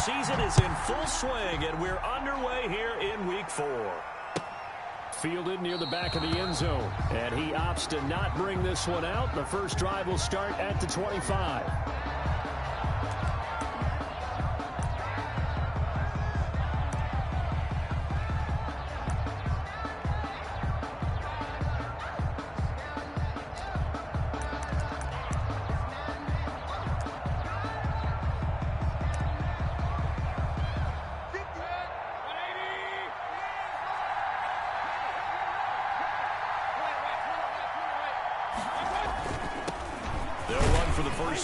season is in full swing, and we're underway here in Week 4. Fielded near the back of the end zone, and he opts to not bring this one out. The first drive will start at the 25.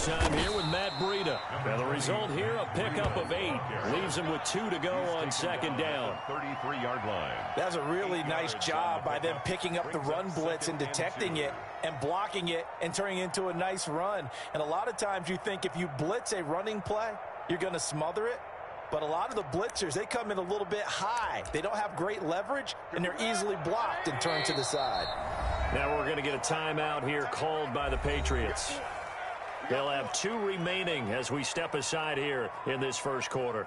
Time here with Matt Breida. Now the result here, a pickup of 8. Leaves him with 2 to go on second down. 33-yard line. That's a really nice job by them picking up the run blitz and detecting it and blocking it and turning it into a nice run. And a lot of times you think if you blitz a running play, you're going to smother it. But a lot of the blitzers, they come in a little bit high. They don't have great leverage, and they're easily blocked and turned to the side. Now we're going to get a timeout here called by the Patriots. They'll have 2 remaining as we step aside here in this first quarter.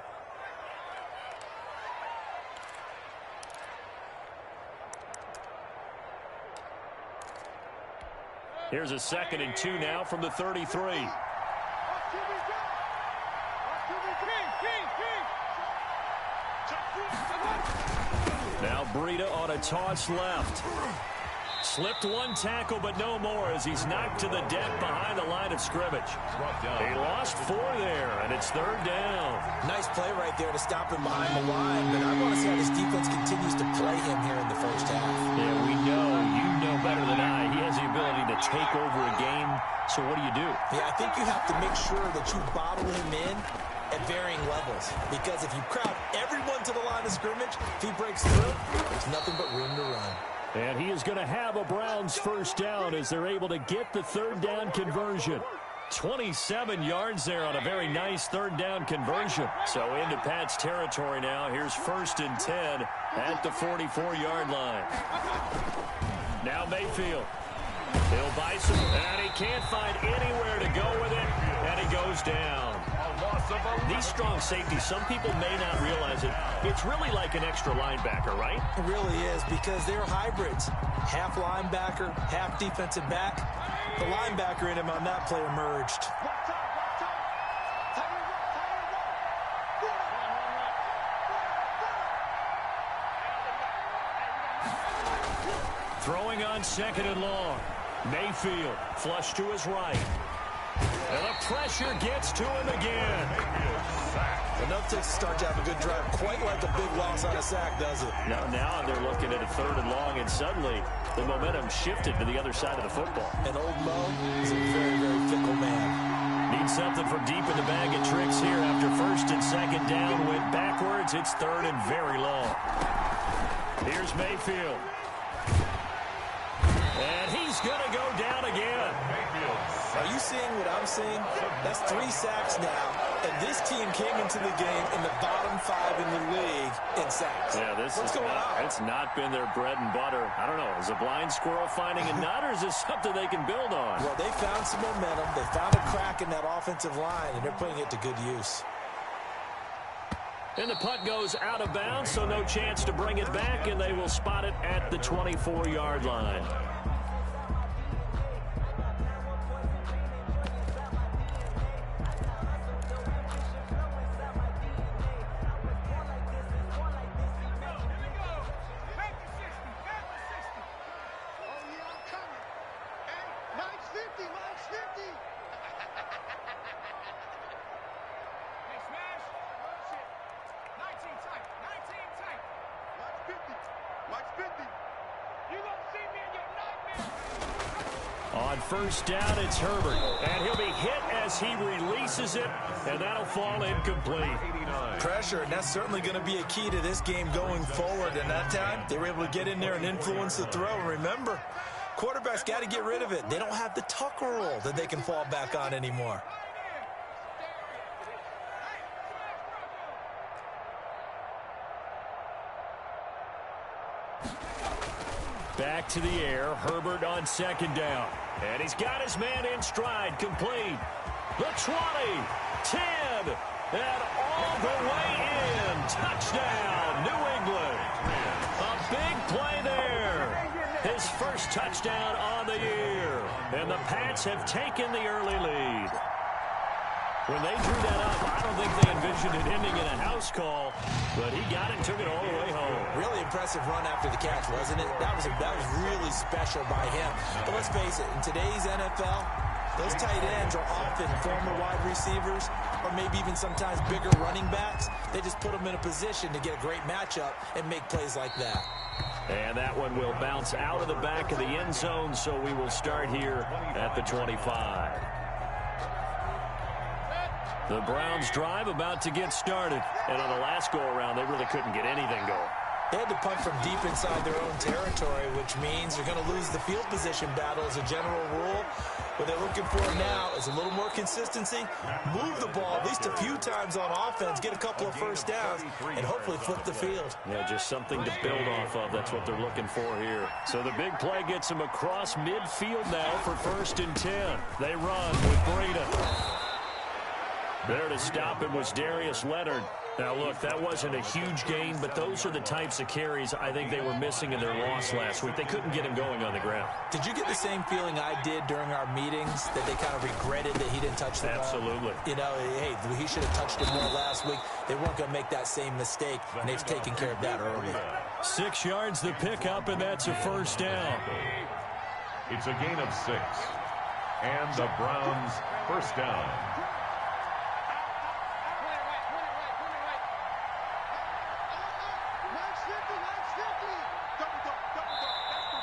Here's a 2nd and 2 now from the 33. Now Breida on a toss left. Slipped one tackle, but no more as he's knocked to the deck behind the line of scrimmage. He lost 4 there, and it's 3rd down. Nice play right there to stop him behind the line, but I want to see how this defense continues to play him here in the first half. Yeah, we know. You know better than I. He has the ability to take over a game, so what do? Yeah, I think you have to make sure that you bottle him in at varying levels, because if you crowd everyone to the line of scrimmage, if he breaks through, there's nothing but room to run. And he is going to have a Browns first down as they're able to get the 3rd down conversion. 27 yards there on a very nice 3rd down conversion. So into Pat's territory now. Here's 1st and 10 at the 44-yard line. Now Mayfield. He'll buy some, and he can't find anywhere to go with it, and he goes down. These strong safeties, some people may not realize it. It's really like an extra linebacker, right? It really is, because they're hybrids. Half linebacker, half defensive back. The linebacker in him on that play emerged. Throwing on 2nd and long. Mayfield, flush to his right. And the pressure gets to him again. Enough to start to have a good drive. Quite like a big loss on a sack, does it? Now they're looking at a 3rd and long, and suddenly the momentum shifted to the other side of the football. And old Mo is a very, very fickle man. Needs something from deep in the bag of tricks here after 1st and 2nd down. Went backwards. It's 3rd and very long. Here's Mayfield. And he's going to go down again. Are you seeing what I'm seeing? That's 3 sacks now, and this team came into the game in the bottom 5 in the league in sacks. Yeah, what's going on? It's not been their bread and butter. I don't know. Is a blind squirrel finding a nut, or is this something they can build on? Well, they found some momentum. They found a crack in that offensive line, and they're putting it to good use. And the punt goes out of bounds, so no chance to bring it back, and they will spot it at the 24-yard line. On 1st down, it's Herbert, and he'll be hit as he releases it, and that'll fall incomplete. Pressure, and that's certainly going to be a key to this game going forward. And that time, they were able to get in there and influence the throw. And remember, quarterbacks got to get rid of it. They don't have the tuck roll that they can fall back on anymore. Back to the air, Herbert on 2nd down. And he's got his man in stride, complete. The 20, 10, And all the way in. Touchdown, New England. A big play there. His first touchdown on the year. And the Pats have taken the early lead. When they drew that up, I don't think they envisioned it ending in a house call, but he got it and took it all the way home. Really impressive run after the catch, wasn't it? That was really special by him. But let's face it, in today's NFL, those tight ends are often former wide receivers or maybe even sometimes bigger running backs. They just put them in a position to get a great matchup and make plays like that. And that one will bounce out of the back of the end zone, so we will start here at the 25. The Browns drive about to get started. And on the last go-around, they really couldn't get anything going. They had to punt from deep inside their own territory, which means they're going to lose the field position battle as a general rule. What they're looking for now is a little more consistency, move the ball at least a few times on offense, get a couple of first downs, and hopefully flip the field. Yeah, just something to build off of. That's what they're looking for here. So the big play gets them across midfield now for 1st and 10. They run with Breida. There to stop it was Darius Leonard. Now, look, that wasn't a huge gain, but those are the types of carries I think they were missing in their loss last week. They couldn't get him going on the ground. Did you get the same feeling I did during our meetings, that they kind of regretted that he didn't touch the ball? Absolutely. You know, hey, he should have touched it more last week. They weren't going to make that same mistake, and they've taken care of that early. 6 yards the pickup, and that's a first down. It's a gain of 6. And the Browns first down.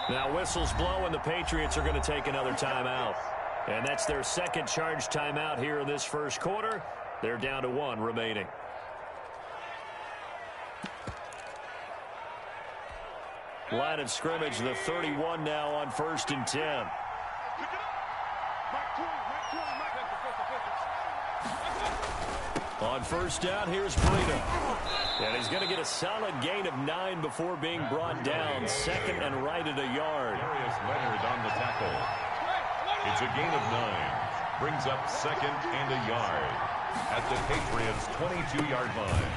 Now whistles blow, and the Patriots are going to take another timeout. And that's their second charge timeout here in this first quarter. They're down to 1 remaining. Line of scrimmage, the 31 now on 1st and 10. On first down, here's Breida. And he's going to get a solid gain of 9 before being brought down. 2nd and right at a yard. Darius Leonard on the tackle. It's a gain of 9. Brings up 2nd and a yard at the Patriots' 22-yard line.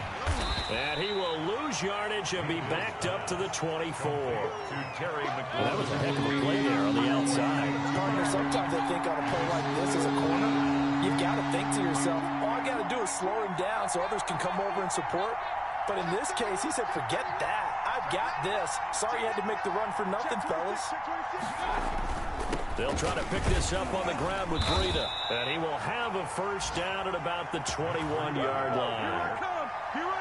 And he will lose yardage and be backed up to the 24. To Terry McLaurin. Well, that was a heck of a play there on the outside. Partner, sometimes I think on a play like this as a corner, you've got to think to yourself, all I got to do is slow him down so others can come over and support. But in this case, he said, forget that. I've got this. Sorry you had to make the run for nothing, fellas. They'll try to pick this up on the ground with Breida. And he will have a first down at about the 21-yard line.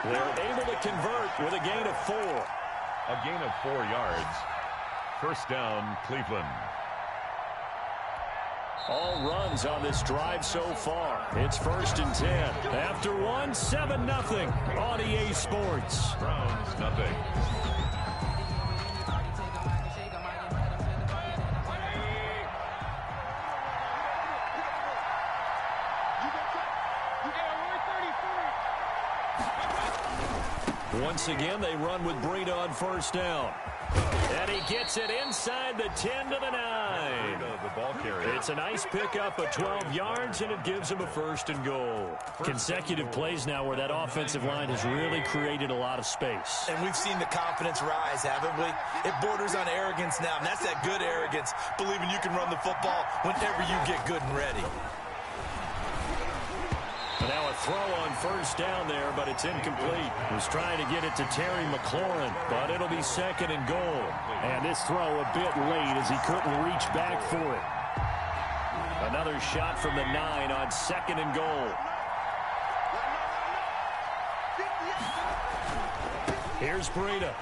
They're able to convert with a gain of 4. A gain of 4 yards. First down, Cleveland. All runs on this drive so far. It's 1st and 10. After 1, 7-0 on EA Sports. Browns, nothing. Once again, they run with Breida on first down. And he gets it inside the 10 to the 9. The ball carrier. It's a nice pickup of 12 yards, and it gives him a 1st and goal. Consecutive plays now where that offensive line has really created a lot of space. And we've seen the confidence rise, haven't we? It borders on arrogance now, and that's that good arrogance, believing you can run the football whenever you get good and ready. Now a throw on first down there, but it's incomplete. Was trying to get it to Terry McLaurin, but it'll be 2nd and goal. And this throw a bit late as he couldn't reach back for it. Another shot from the 9 on 2nd and goal. Here's Breida.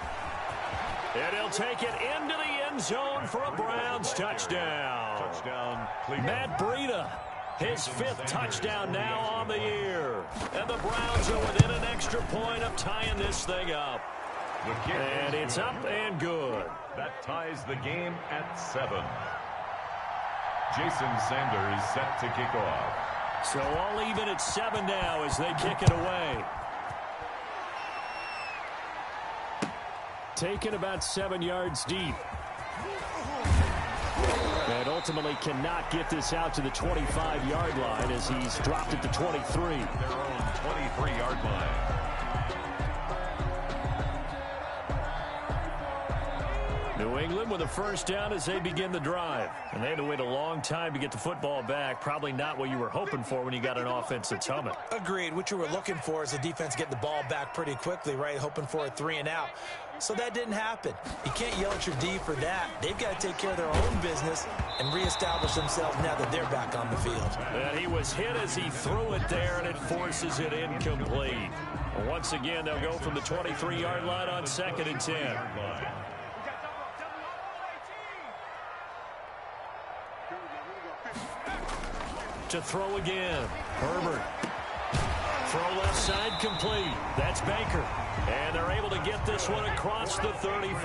And he'll take it into the end zone for a Browns touchdown. Touchdown, Cleveland. Matt Breida. His 5th touchdown now on the year. And the Browns are within an extra point of tying this thing up. And it's up and good. That ties the game at 7. Jason Sanders set to kick off. So all even at 7 now as they kick it away. Taken about 7 yards deep. And ultimately cannot get this out to the 25-yard line as he's dropped at the 23. Their own 23-yard line. New England with a first down as they begin the drive. And they had to wait a long time to get the football back. Probably not what you were hoping for when you got an offense that's humming. Agreed. What you were looking for is the defense getting the ball back pretty quickly, right? Hoping for a 3-and-out. So that didn't happen. You can't yell at your D for that. They've got to take care of their own business and reestablish themselves now that they're back on the field. And he was hit as he threw it there, and it forces it incomplete. Once again, they'll go from the 23-yard line on 2nd and 10. To throw again. Herbert. Throw left side complete. That's Baker. And they're able to get this one across the 35.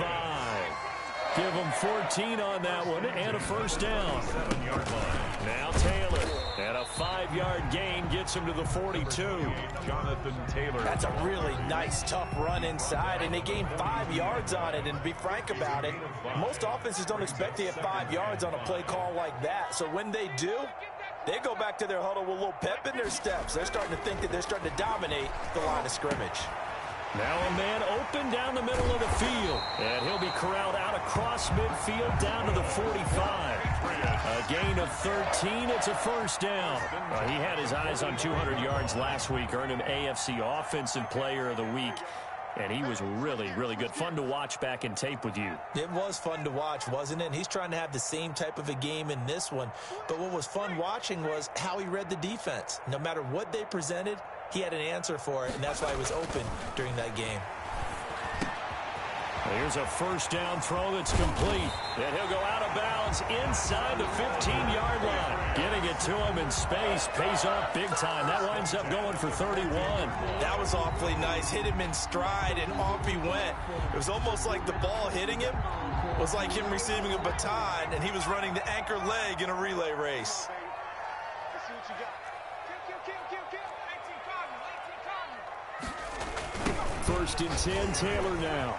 Give them 14 on that one and a first down. 7-yard line. Now Taylor. And a 5-yard gain gets him to the 42. Jonathan Taylor. That's a really nice, tough run inside, and they gained 5 yards on it. And to be frank about it, most offenses don't expect to get 5 yards on a play call like that. So when they do, they go back to their huddle with a little pep in their steps. They're starting to think that they're starting to dominate the line of scrimmage. Now a man open down the middle of the field. And he'll be corralled out across midfield down to the 45. A gain of 13. It's a first down. He had his eyes on 200 yards last week. Earned him AFC Offensive Player of the Week. And he was really, really good. Fun to watch back in tape with you. It was fun to watch, wasn't it? And he's trying to have the same type of a game in this one. But what was fun watching was how he read the defense. No matter what they presented, he had an answer for it, and that's why he was open during that game. Here's a first down throw that's complete. And he'll go out of bounds inside the 15-yard line. Getting it to him in space pays off big time. That winds up going for 31. That was awfully nice. Hit him in stride, and off he went. It was almost like the ball hitting him was like him receiving a baton, and he was running the anchor leg in a relay race. First and 10, Taylor now.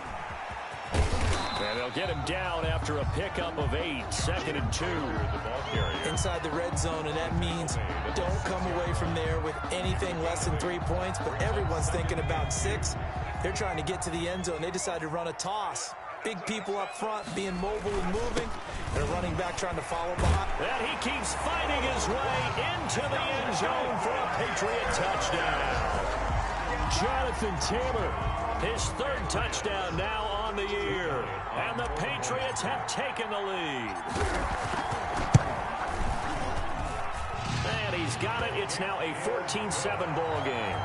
And they'll get him down after a pickup of 8. 2nd and 2. Inside the red zone, and that means don't come away from there with anything less than 3 points, but everyone's thinking about 6. They're trying to get to the end zone. They decide to run a toss. Big people up front being mobile and moving. They're running back trying to follow behind. And he keeps fighting his way into the end zone for a Patriot touchdown. Jonathan Taylor, his 3rd touchdown now on the year. And the Patriots have taken the lead. And he's got it. It's now a 14-7 ball game.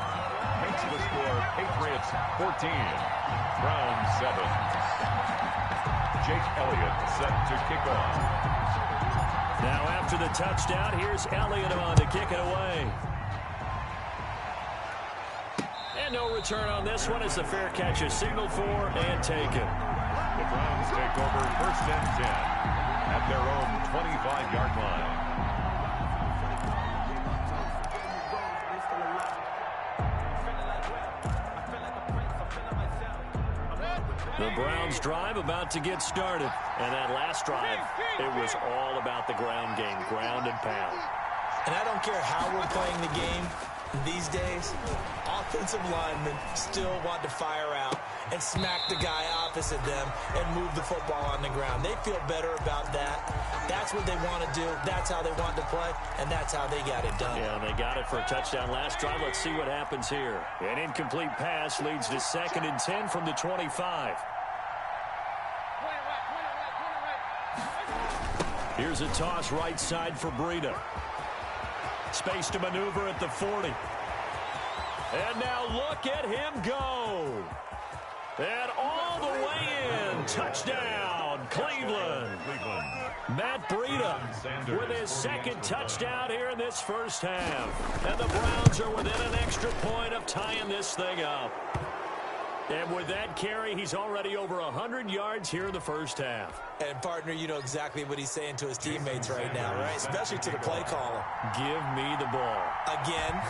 Makes the score Patriots 14, Browns 7. Jake Elliott set to kick off. Now after the touchdown, here's Elliott on to kick it away. And no return on this one as the fair catch is signaled for and taken. The Browns take over 1st and 10 at their own 25-yard line. The Browns drive about to get started. And that last drive, it was all about the ground game, ground and pound. And I don't care how we're playing the game these days, offensive linemen still want to fire out and smack the guy opposite them and move the football on the ground. They feel better about that. That's what they want to do. That's how they want to play, and that's how they got it done. Yeah, they got it for a touchdown last drive. Let's see what happens here. An incomplete pass leads to 2nd and 10 from the 25. Here's a toss right side for Breida. Space to maneuver at the 40. And now look at him go. And all the way in. Touchdown, Cleveland. Matt Breida with his 2nd touchdown here in this first half. And the Browns are within an extra point of tying this thing up. And with that carry, he's already over 100 yards here in the first half. And, partner, you know exactly what he's saying to his teammates right now, right? Especially to the play caller. Give me the ball. Again,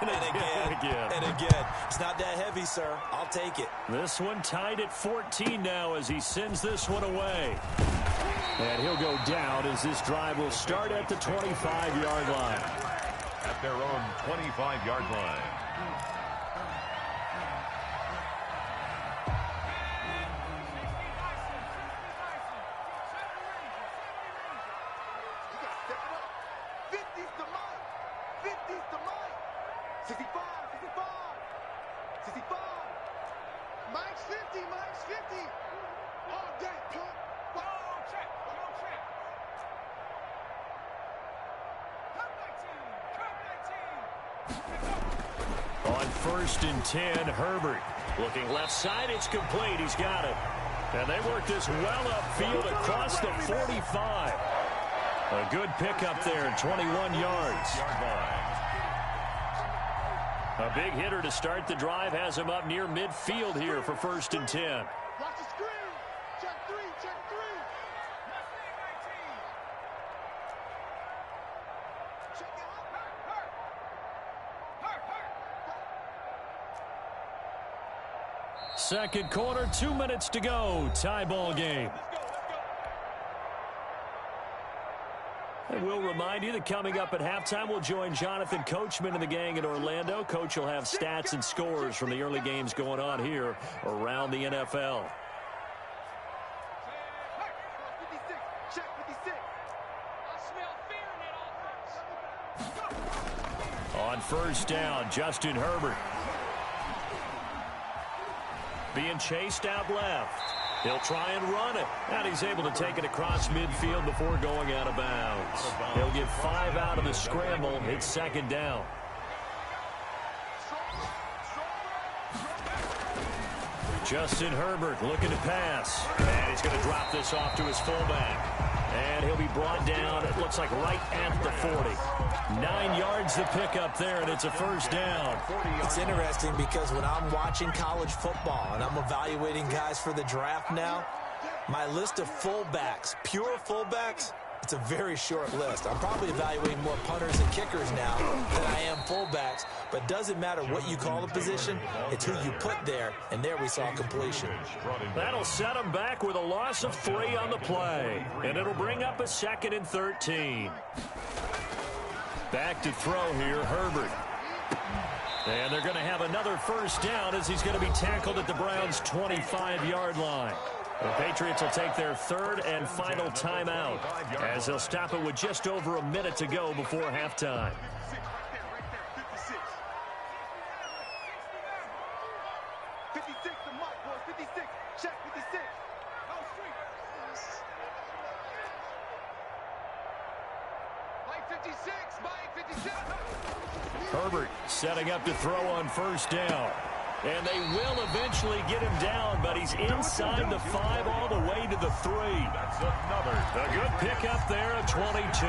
and again, and again. It's not that heavy, sir. I'll take it. This one tied at 14 now as he sends this one away. And he'll go down as this drive will start at the 25-yard line. At their own 25-yard line. On 1st and 10, Herbert. Looking left side, it's complete. He's got it. And they work this well upfield across the 45. A good pickup there, 21 yards. A big hitter to start the drive has him up near midfield here for 1st and 10. Watch the screen. Check three. Second quarter, 2 minutes to go. Tie ball game. And we'll remind you that coming up at halftime, we'll join Jonathan Coachman and the gang in Orlando. Coach will have stats and scores from the early games going on here around the NFL. On 1st down, Justin Herbert. Being chased out left. He'll try and run it. And he's able to take it across midfield before going out of bounds. He'll get 5 out of the scramble. It's 2nd down. Justin Herbert looking to pass. And he's going to drop this off to his fullback. And he'll be brought down, it looks like right at the 40. 9 yards to pick up there, and it's a 1st down. It's interesting because when I'm watching college football and I'm evaluating guys for the draft now, my list of fullbacks, pure fullbacks, it's a very short list. I'm probably evaluating more punters and kickers now than I am fullbacks, but doesn't matter what you call a position, it's who you put there, and there we saw completion. That'll set him back with a loss of 3 on the play, and it'll bring up a 2nd and 13. Back to throw here, Herbert. And they're going to have another 1st down as he's going to be tackled at the Browns' 25-yard line. The Patriots will take their 3rd and final timeout as they'll stop it with just over a minute to go before halftime. Herbert setting up to throw on 1st down. And they will eventually get him down, but he's inside the 5 all the way to the 3. That's another. A good pickup there at 22.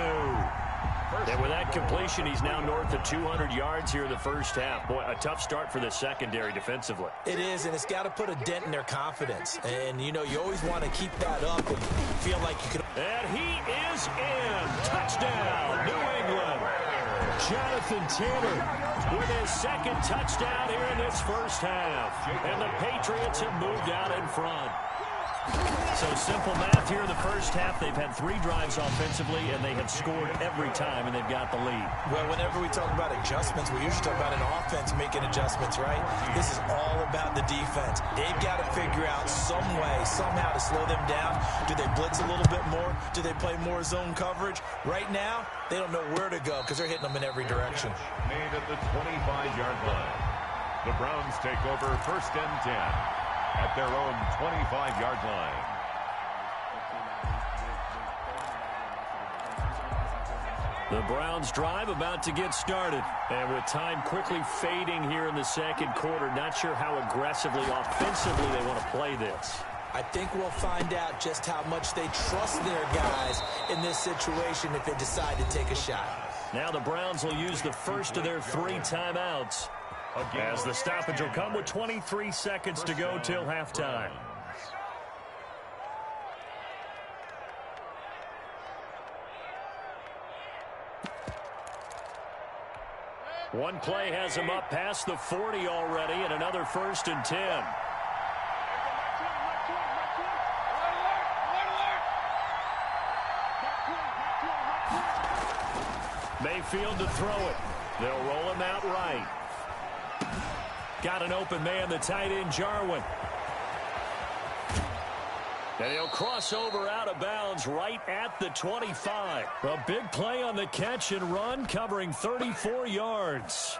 And with that completion, he's now north of 200 yards here in the 1st half. Boy, a tough start for the secondary defensively. It is, and it's got to put a dent in their confidence. And, you know, you always want to keep that up and feel like you can. And he is in. Touchdown, New England. Jonathan Taylor with his 2nd touchdown here in this 1st half. And the Patriots have moved out in front. So simple math here in the 1st half. They've had 3 drives offensively, and they have scored every time, and they've got the lead. Well, whenever we talk about adjustments, we usually talk about an offense making adjustments, right? This is all about the defense. They've got to figure out some way, somehow to slow them down. Do they blitz a little bit more? Do they play more zone coverage? Right now, they don't know where to go because they're hitting them in every direction. Made at the 25-yard line. The Browns take over 1st and 10 at their own 25-yard line. The Browns drive about to get started. And with time quickly fading here in the 2nd quarter, not sure how aggressively, offensively they want to play this. I think we'll find out just how much they trust their guys in this situation if they decide to take a shot. Now the Browns will use the 1st of their 3 timeouts, as the stoppage will come with 23 seconds to go till halftime. One play has him up past the 40 already, and another 1st and 10. Mayfield to throw it. They'll roll him out right. Got an open man, the tight end, Jarwin. And he'll cross over out of bounds right at the 25. A big play on the catch and run, covering 34 yards.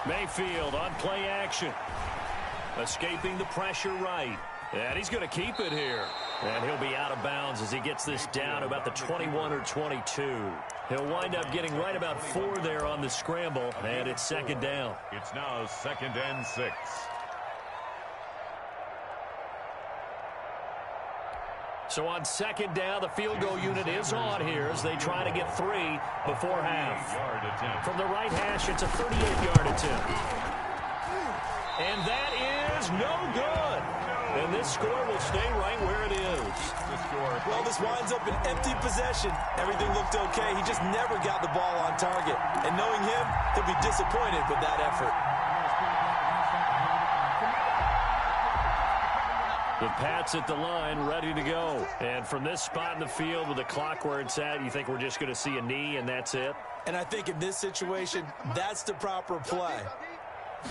Mayfield on play action. Escaping the pressure right. And he's going to keep it here. And he'll be out of bounds as he gets this down about the 21 or 22. He'll wind up getting right about 4 there on the scramble, and it's second down. It's now 2nd and 6. So on second down, the field goal unit is on here as they try to get 3 before half. From the right hash, it's a 38-yard attempt. And that is no good. And this score will stay right where it is. Well, this winds up an empty possession. Everything looked okay. He just never got the ball on target. And knowing him, he'll be disappointed with that effort. The Pats at the line, ready to go. And from this spot in the field with the clock where it's at, you think we're just going to see a knee and that's it? And I think in this situation, that's the proper play.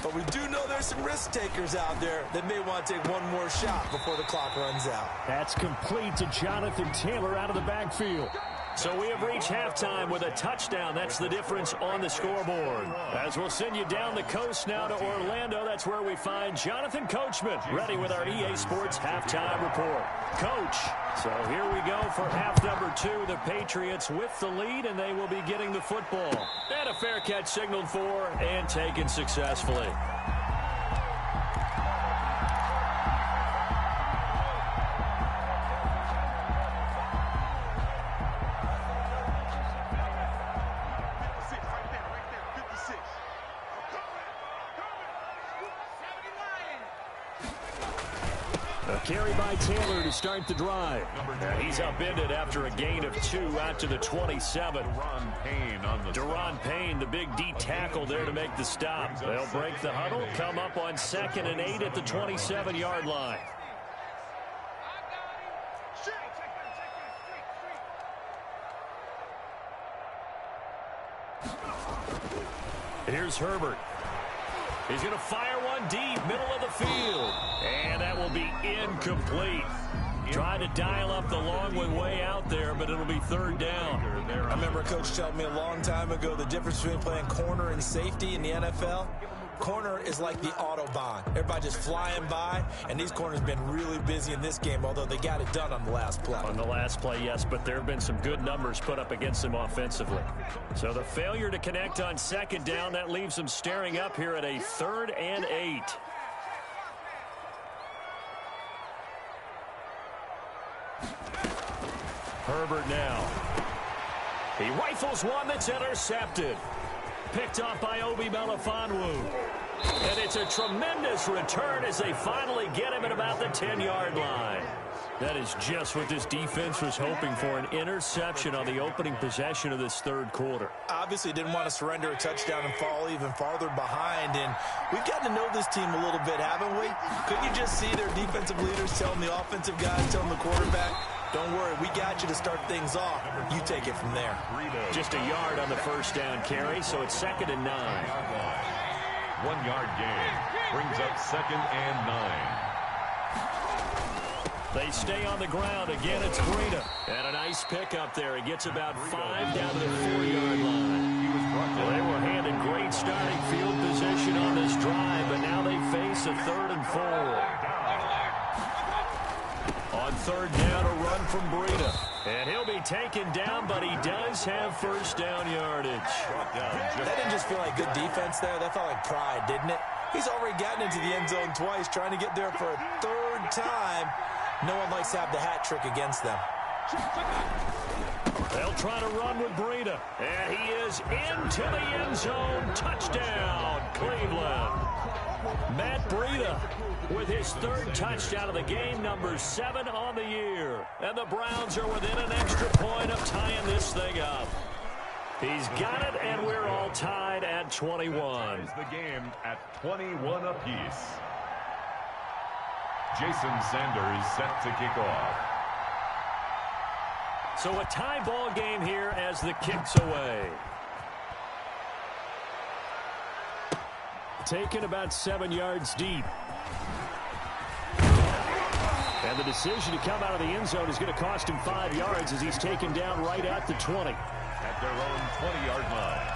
But we do know there's some risk takers out there that may want to take one more shot before the clock runs out. That's complete to Jonathan Taylor out of the backfield. So we have reached halftime with a touchdown. That's the difference on the scoreboard. As we'll send you down the coast now to Orlando, that's where we find Jonathan Coachman, ready with our EA Sports halftime report. Coach, so here we go for half number 2. The Patriots with the lead, and they will be getting the football. And a fair catch signaled for and taken successfully. Carry by Taylor to start the drive. He's upended after a gain of 2 out to the 27. Daron Payne, the big D tackle there to make the stop. They'll break the huddle, come up on 2nd and 8 at the 27-yard line. Here's Herbert. He's going to fire one deep, middle of the field. And that will be incomplete. Trying to dial up the long way out there, but it'll be 3rd down. I remember a coach telling me a long time ago the difference between playing corner and safety in the NFL. Corner is like the Autobahn. Everybody just flying by, and these corners have been really busy in this game, although they got it done on the last play. On the last play, yes, but there have been some good numbers put up against them offensively. So the failure to connect on 2nd down, that leaves them staring up here at a 3rd and 8. Herbert now. He rifles one that's intercepted. Picked off by Obi Melifonwu. And it's a tremendous return as they finally get him at about the 10-yard line. That is just what this defense was hoping for, an interception on the opening possession of this 3rd quarter. Obviously didn't want to surrender a touchdown and fall even farther behind. And we've gotten to know this team a little bit, haven't we? Couldn't you just see their defensive leaders telling the offensive guys, telling the quarterback, don't worry, we got you to start things off. You take it from there. Just a yard on the 1st down carry, so it's 2nd and 9. 1-yard gain brings up 2nd and 9. They stay on the ground. Again, it's Breida. And a nice pickup there. He gets about 5 down to the 4-yard line. Well, they were handed great starting field position on this drive, but now they face a 3rd and 4. On 3rd down, a run from Breida. And he'll be taken down, but he does have 1st down yardage. That didn't just feel like good defense there. That felt like pride, didn't it? He's already gotten into the end zone twice, trying to get there for a 3rd time. No one likes to have the hat trick against them. They'll try to run with Breida. And he is into the end zone. Touchdown, Cleveland. Matt Breida with his third touchdown of the game, number 7 on the year. And the Browns are within an extra point of tying this thing up. He's got it, and we're all tied at 21. The game at 21 apiece. Jason Sanders set to kick off. So a tie ball game here as the kick's away. Taken about 7 yards deep. And the decision to come out of the end zone is going to cost him 5 yards as he's taken down right at the 20. At their own 20-yard line.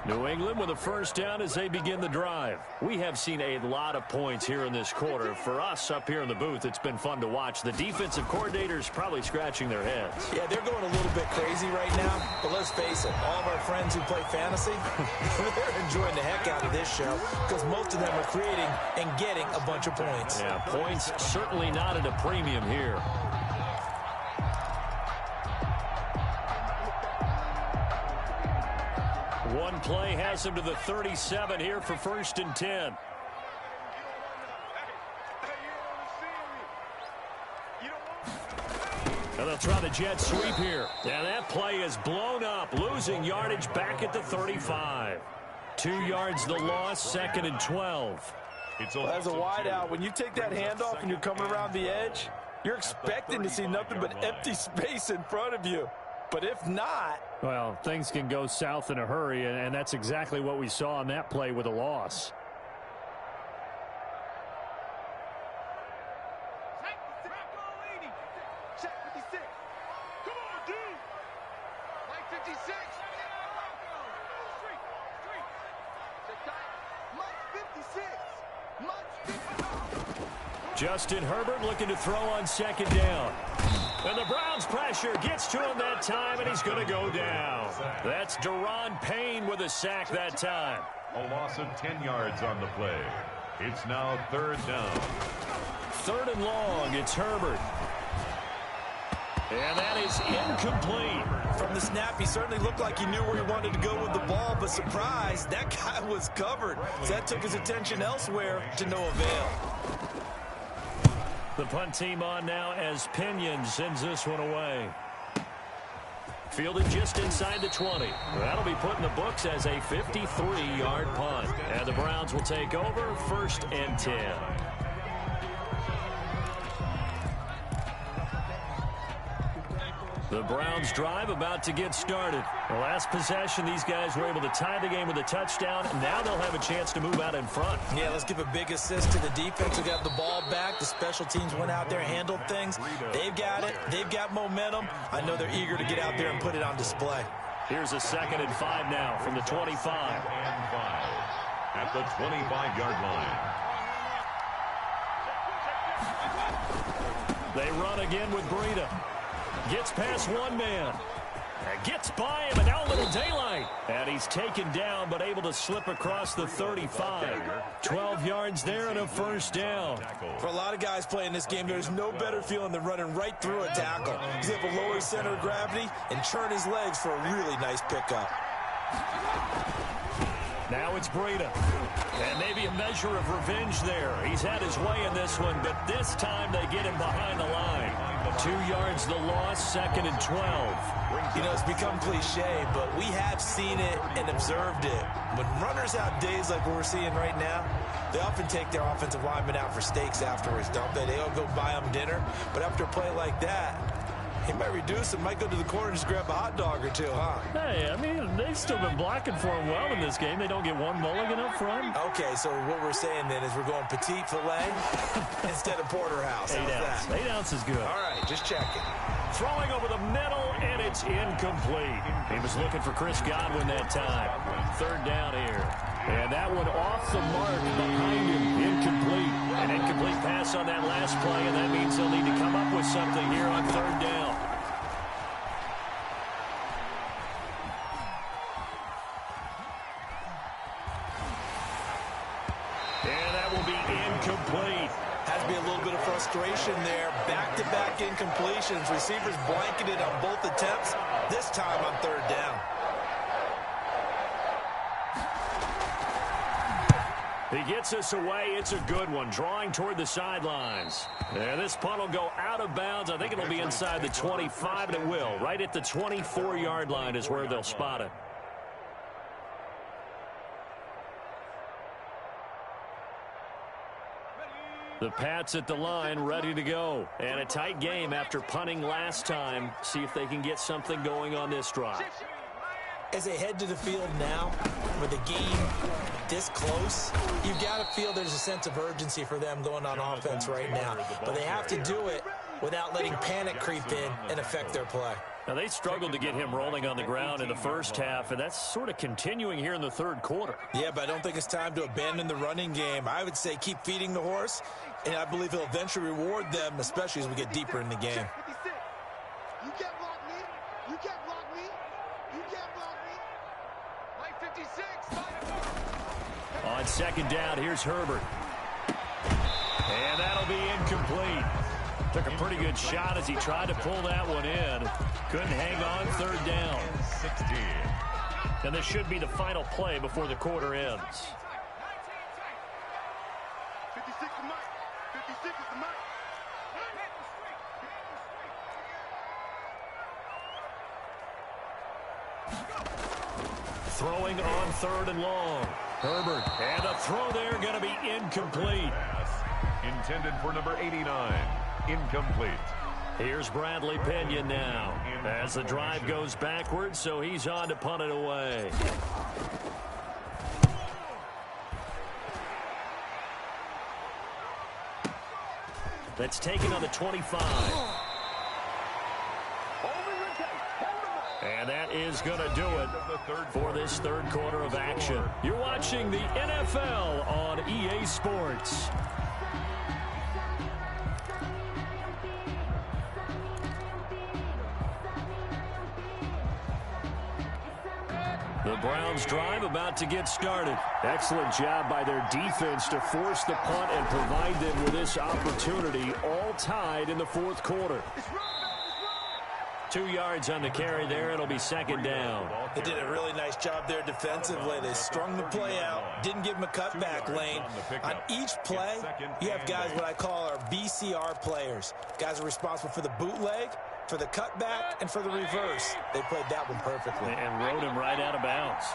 New England with a first down as they begin the drive. We have seen a lot of points here in this quarter. For us up here in the booth, it's been fun to watch. The defensive coordinators probably scratching their heads. Yeah, they're going a little bit crazy right now. But let's face it, all of our friends who play fantasy, they're enjoying the heck out of this show because most of them are creating and getting a bunch of points. Yeah, points certainly not at a premium here. One play has him to the 37 here for 1st and 10. And they'll try the jet sweep here. And that play is blown up, losing yardage back at the 35. 2 yards the loss, 2nd and 12. As a wideout, when you take that handoff and you're coming around the edge, you're expecting to see nothing but empty space in front of you. But if not... Well, things can go south in a hurry, and that's exactly what we saw on that play with a loss. Check 56. Come on, dude. Like 56. Justin Herbert looking to throw on 2nd down. And the Browns pressure gets to him that time, and he's going to go down. That's Deron Payne with a sack that time. A loss of 10 yards on the play. It's now 3rd down. 3rd and long, it's Herbert. And that is incomplete. From the snap, he certainly looked like he knew where he wanted to go with the ball, but surprise, that guy was covered. So that took his attention elsewhere to no avail. The punt team on now as Pinion sends this one away. Fielded just inside the 20. That'll be put in the books as a 53-yard punt. And the Browns will take over 1st and 10. The Browns drive about to get started. The last possession, these guys were able to tie the game with a touchdown. Now they'll have a chance to move out in front. Yeah, let's give a big assist to the defense who got the ball back. The special teams went out there, handled things. They've got it. They've got momentum. I know they're eager to get out there and put it on display. Here's a 2nd and 5 now from the 25. And 5 at the 25-yard line. They run again with Breida. Gets past one man. Gets by him, and now a little daylight. And he's taken down, but able to slip across the 35. 12 yards there and a 1st down. For a lot of guys playing this game, there's no better feeling than running right through a tackle. He's able to lower his center of gravity and churn his legs for a really nice pickup. Now it's Breida. And maybe a measure of revenge there. He's had his way in this one, but this time they get him behind the line. 2 yards the loss, 2nd and 12. You know, it's become cliche, but we have seen it and observed it. When runners have days like we're seeing right now, they often take their offensive linemen out for steaks afterwards, don't they? They all go buy them dinner. But after a play like that, he might reduce and might go to the corner and just grab a hot dog or two, huh? Hey, I mean, they've still been blocking for him well in this game. They don't get one mulligan up front. Okay, so what we're saying then is we're going petite filet instead of porterhouse. 8 ounce. 8 ounce is good. All right, just checking. Throwing over the middle, and it's incomplete. He was looking for Chris Godwin that time. 3rd down here. And that one off the mark behind him. Incomplete. An incomplete pass on that last play, and that means they'll need to come up with something here on 3rd down. incomplete. Has to be a little bit of frustration there. Back-to-back incompletions. Receivers blanketed on both attempts. This time on third down. He gets us away. It's a good one. Drawing toward the sidelines. And this punt will go out of bounds. I think it'll be inside the 25, and it will. Right at the 24-yard line is where they'll spot it. The Pats at the line, ready to go. And a tight game after punting last time. See if they can get something going on this drive. As they head to the field now, with the game this close, you've got to feel there's a sense of urgency for them going on offense right now. But they have to do it without letting panic creep in and affect their play. Now, they struggled to get him rolling on the ground in the first half, and that's sort of continuing here in the third quarter. Yeah, but I don't think it's time to abandon the running game. I would say keep feeding the horse, and I believe he'll eventually reward them, especially as we get deeper in the game. You can't block me. You can't block me. You can't block me. Like 56. On second down, here's Herbert. And that'll be incomplete. Took a pretty good shot as he tried to pull that one in. Couldn't hang on third down. 16. And this should be the final play before the quarter ends. 56 is Mike. 56 is the Mike. Throwing on third and long. Herbert. And a throw there going to be incomplete. Intended for number 89. Incomplete. Here's Bradley Pinion now as the drive goes backwards, so he's on to punt it away. That's taken on the 25. And that is going to do it for this third quarter of action. You're watching the NFL on EA Sports. The Browns drive about to get started. Excellent job by their defense to force the punt and provide them with this opportunity, all tied in the fourth quarter. 2 yards on the carry there. It'll be second down. They did a really nice job there defensively. They strung the play out, didn't give them a cutback lane. On each play, you have guys what I call our BCR players. Guys are responsible for the bootleg, for the cutback, and for the reverse. They played that one perfectly. And rode him right out of bounds.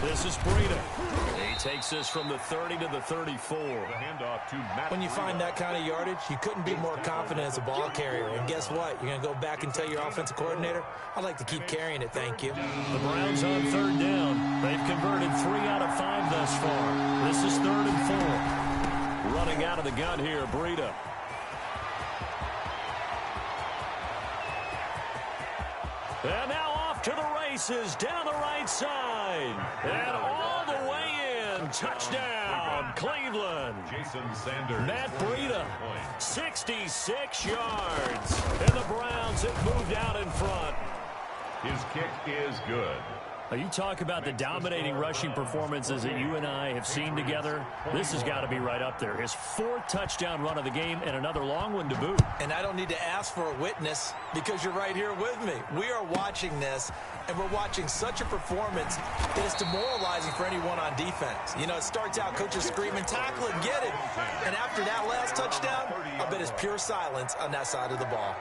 This is Breida. He takes us from the 30 to the 34. When you find that kind of yardage, you couldn't be more confident as a ball carrier. And guess what? You're going to go back and tell your offensive coordinator, I'd like to keep carrying it, thank you. The Browns on third down. They've converted 3 out of 5 thus far. This is 3rd and 4. Running out of the gun here, Breida. And now off to the races down the right side. And all the way in. Touchdown, Cleveland. Jason Sanders. Matt Breida, 66 yards. And the Browns have moved out in front. His kick is good. Now you talk about the dominating rushing performances that you and I have seen together. This has got to be right up there. His 4th touchdown run of the game and another long one to boot. And I don't need to ask for a witness because you're right here with me. We are watching this, and we're watching such a performance that is demoralizing for anyone on defense. You know, it starts out coaches screaming, tackle it, get it. And after that last touchdown, I bet it's pure silence on that side of the ball.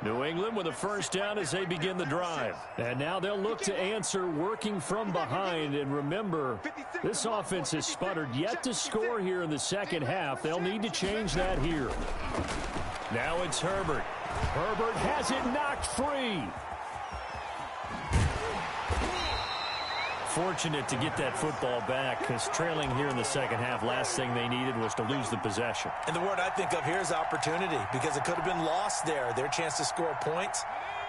New England with a first down as they begin the drive. And now they'll look to answer working from behind. And remember, this offense has sputtered yet to score here in the second half. They'll need to change that here. Now it's Herbert. Herbert has it knocked free. Fortunate to get that football back because trailing here in the second half, last thing they needed was to lose the possession. And the word I think of here is opportunity because it could have been lost there, their chance to score points.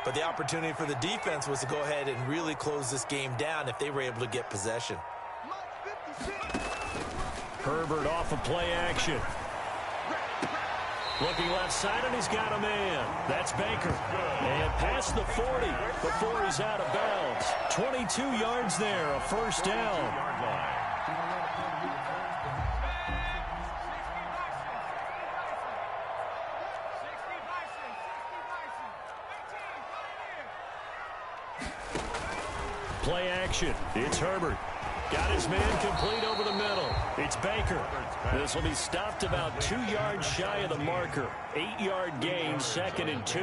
But the opportunity for the defense was to go ahead and really close this game down if they were able to get possession. Herbert off of play action. Looking left side, and he's got a man. That's Baker. And past the 40 before he's out of bounds. 22 yards there, a first down. Play action. It's Herbert. Got his man complete over the middle. It's Baker. This will be stopped about 2 yards shy of the marker. 8-yard gain, 2nd and 2.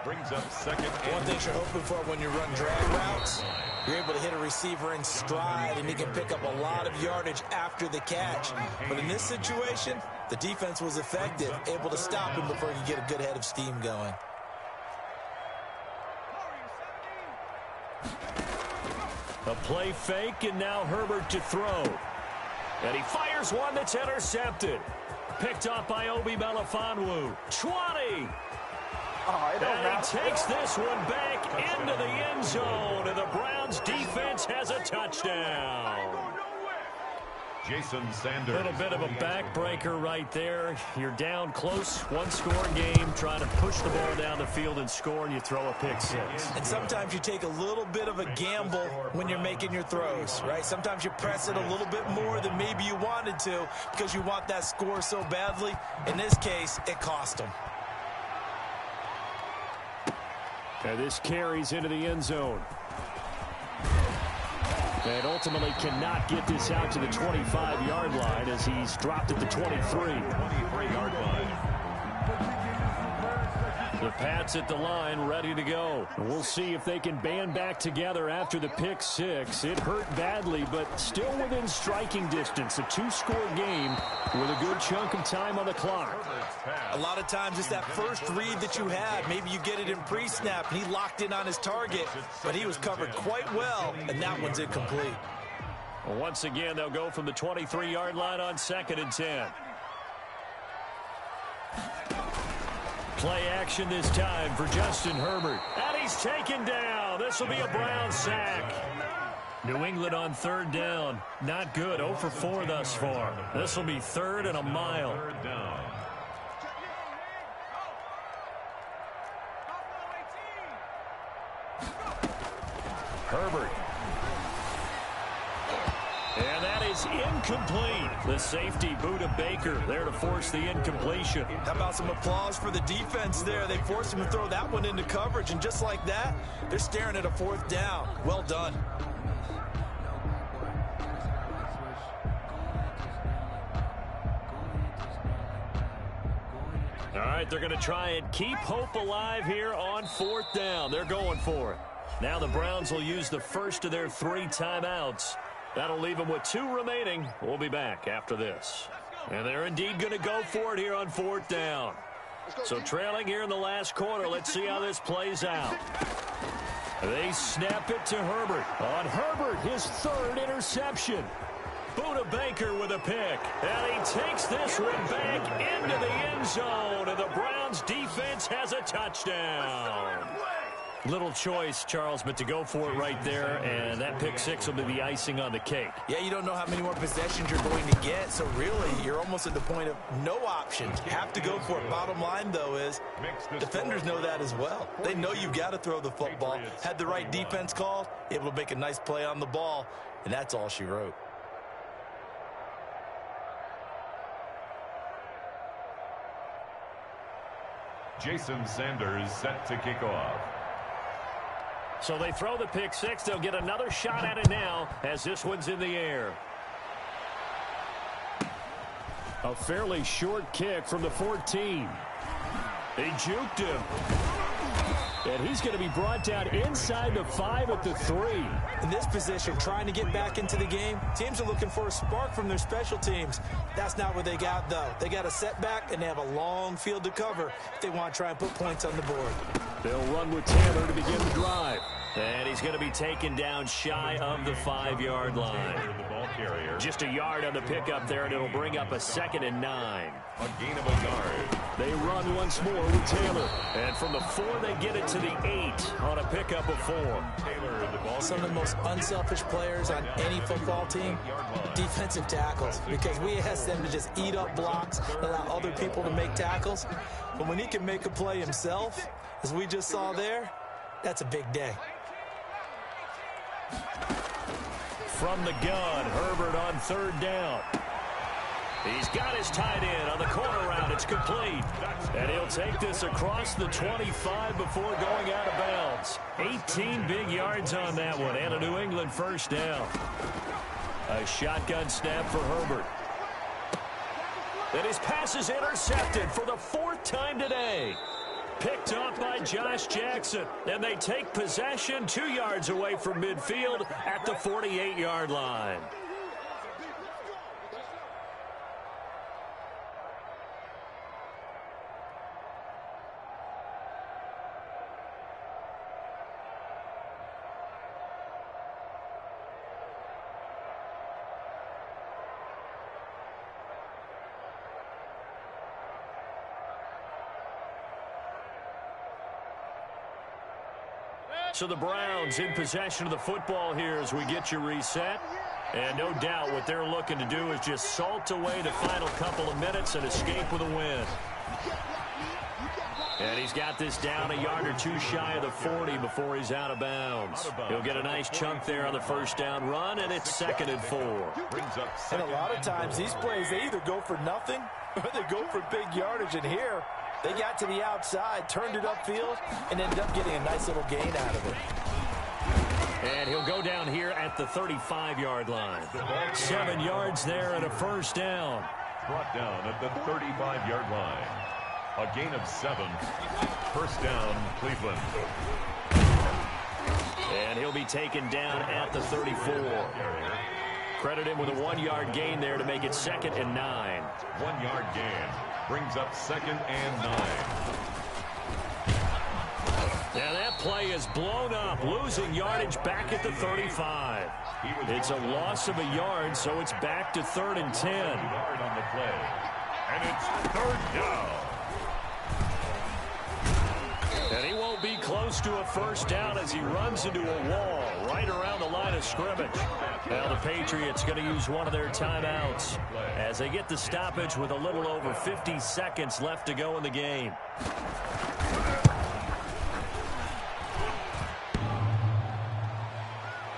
Brings up 2nd. One thing you're hoping for when you run drag routes, you're able to hit a receiver in stride, and he can pick up a lot of yardage after the catch. But in this situation, the defense was effective, able to stop him before he could get a good head of steam going. A play fake, and now Herbert to throw. And he fires one that's intercepted. Picked off by Obi Melifonwu. 20! And he takes this one back into the end zone, and the Browns defense has a touchdown. Jason Sanders. A little bit of a backbreaker right there. You're down close, one-score game, trying to push the ball down the field and score, and you throw a pick six. And sometimes you take a little bit of a gamble when you're making your throws, right? Sometimes you press it a little bit more than maybe you wanted to because you want that score so badly. In this case, it cost them. And this carries into the end zone. And ultimately cannot get this out to the 25-yard line as he's dropped at the 23. 23-yard line. The Pats at the line, ready to go. We'll see if they can band back together after the pick six. It hurt badly, but still within striking distance. A two-score game with a good chunk of time on the clock. A lot of times it's that first read that you had. Maybe you get it in pre-snap, and he locked in on his target, but he was covered quite well, and that one's incomplete. Well, once again, they'll go from the 23-yard line on 2nd and 10. Play action this time for Justin Herbert. And he's taken down. This will be a Brown sack. New England on 3rd down. Not good. 0 for 4 thus far. This will be 3rd and a mile. 3rd down. Herbert. And that is incomplete. The safety, Buda Baker, there to force the incompletion. How about some applause for the defense there? They forced him to throw that one into coverage, and just like that, they're staring at a 4th down. Well done. All right, they're going to try and keep hope alive here on 4th down. They're going for it. Now the Browns will use the first of their 3 timeouts. That'll leave them with 2 remaining. We'll be back after this. And they're indeed going to go for it here on 4th down. So trailing here in the last quarter, let's see how this plays out. They snap it to Herbert. On Herbert, his 3rd interception. Buda Baker with a pick. And he takes this one back into the end zone. And the Browns defense has a touchdown. Little choice, Charles, but to go for it right there, and that pick six will be the icing on the cake. Yeah, you don't know how many more possessions you're going to get, so really you're almost at the point of no options. Have to go for it. Bottom line, though, is defenders know that as well. They know you've got to throw the football. Had the right defense called, able to make a nice play on the ball, and that's all she wrote. Jason Sanders set to kick off. So they throw the pick six. They'll get another shot at it now as this one's in the air. A fairly short kick from the 14. He juked him. And he's going to be brought down inside the 5 at the 3. In this position, trying to get back into the game, teams are looking for a spark from their special teams. That's not what they got, though. They got a setback, and they have a long field to cover if they want to try and put points on the board. They'll run with Taylor to begin the drive. And he's going to be taken down shy of the 5-yard line. Just a yard on the pickup there, and it'll bring up a 2nd and 9. A gain of a yard. They run once more with Taylor. And from the 4, they get it to the 8 on a pickup of 4. Taylor, the ball. Some of the most unselfish players on any football team, defensive tackles, because we ask them to just eat up blocks, allow other people to make tackles. But when he can make a play himself, as we just saw there, that's a big day. From the gun, Herbert on 3rd down. He's got his tight end on the corner route. It's complete. And he'll take this across the 25 before going out of bounds. 18 big yards on that one, and a New England 1st down. A shotgun snap for Herbert. And his pass is intercepted for the 4th time today. Picked off by Josh Jackson. And they take possession 2 yards away from midfield at the 48-yard line. So the Browns in possession of the football here as we get you reset. And no doubt what they're looking to do is just salt away the final couple of minutes and escape with a win. And he's got this down a yard or 2 shy of the 40 before he's out of bounds. He'll get a nice chunk there on the 1st down run, and it's 2nd and 4. And a lot of times these plays, they either go for nothing or they go for big yardage. And here, they got to the outside, turned it upfield, and ended up getting a nice little gain out of it. And he'll go down here at the 35-yard line. 7 yards there and a 1st down. Brought down at the 35-yard line. A gain of 7. 1st down, Cleveland. And he'll be taken down at the 34. Credit him with a 1-yard gain there to make it 2nd and 9. 1-yard gain. Brings up 2nd and 9. Now that play is blown up, losing yardage back at the 35. It's a loss of a yard, so it's back to 3rd and 10. Yard on the play. And it's 3rd down. And he won't be close to a 1st down as he runs into a wall right around the line of scrimmage. Now the Patriots going to use one of their timeouts as they get the stoppage with a little over 50 seconds left to go in the game.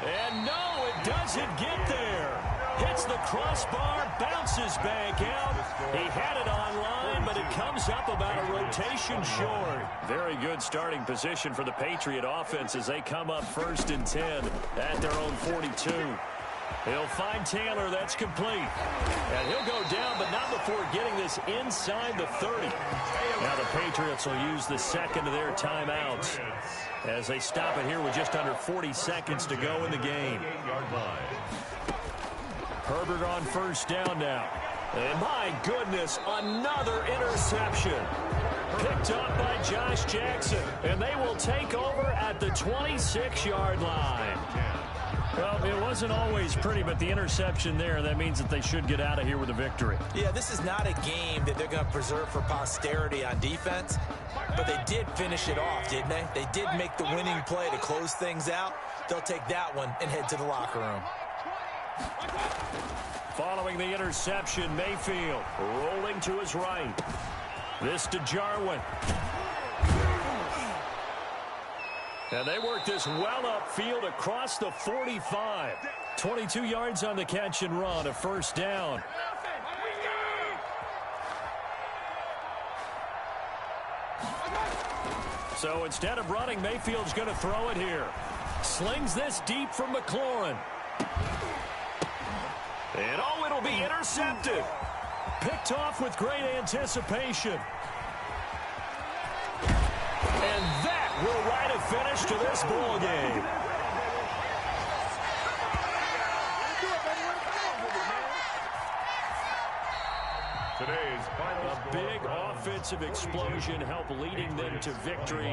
And no, it doesn't get there. Hits the crossbar, bounces back out. He had it on line, but it comes up about a rotation short. Very good starting position for the Patriot offense as they come up 1st and 10 at their own 42. He'll find Taylor. That's complete. And he'll go down, but not before getting this inside the 30. Now the Patriots will use the 2nd of their timeouts as they stop it here with just under 40 seconds to go in the game. Herbert on 1st down now. And my goodness, another interception. Picked up by Josh Jackson. And they will take over at the 26-yard line. Well, it wasn't always pretty, but the interception there, that means that they should get out of here with a victory. Yeah, this is not a game that they're going to preserve for posterity on defense, but they did finish it off, didn't they? They did make the winning play to close things out. They'll take that one and head to the locker room. Following the interception, Mayfield rolling to his right. This to Jarwin. And they work this well upfield across the 45. 22 yards on the catch and run, a 1st down. So instead of running, Mayfield's going to throw it here. Slings this deep from McLaurin. And oh, it'll be intercepted. Picked off with great anticipation. And that will write a finish to this ball game. Today's final A big offensive explosion helped leading them to victory.